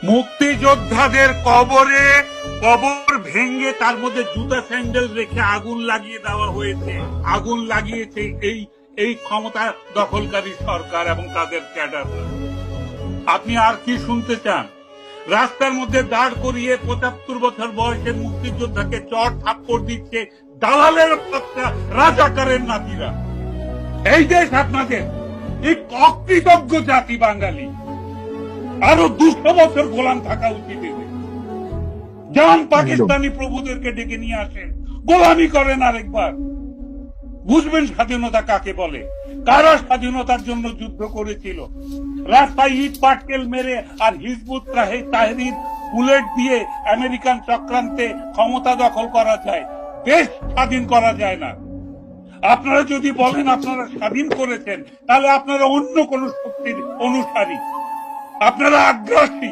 মুক্তিযোদ্ধাদের কবর ভেঙে তার মধ্যে জুতা স্যান্ডেল রেখে আগুন লাগিয়ে দেওয়া হয়েছে। আগুন লাগিয়েছে এই ক্ষমতা দখলকারী সরকার এবং তাদের ক্যাডার। আপনি আর কি শুনতে চান? রাস্তার মধ্যে দাঁড় করিয়ে ৭৫ বছর বয়সের মুক্তিযোদ্ধাকে চড় থাপ্পড় দিচ্ছে দালালের বাচ্চা রাজাকারের নাতিরা। এই দেশ আপনাদের, এই অকৃতজ্ঞ জাতি বাঙালি। আরো ২০০ বছর গোলাম থাকা উচিত। যান পাকিস্তানি প্রভুদেরকে ডেকে নিয়ে আসেন, গোলামি করেন আরেকবার, বুঝবেন স্বাধীনতা কাকে বলে, কারা স্বাধীনতার জন্য যুদ্ধ করেছিল। রাস্তায় ইট পাটকেল মেরে আর হিজবুত তাহরির বুলেট দিয়ে আমেরিকান চক্রান্তে ক্ষমতা দখল করা যায়, দেশ স্বাধীন করা যায় না। আপনারা যদি বলেন আপনারা স্বাধীন করেছেন, তাহলে আপনারা অন্য কোন শক্তির অনুসারী, আপনারা আগ্রাসী।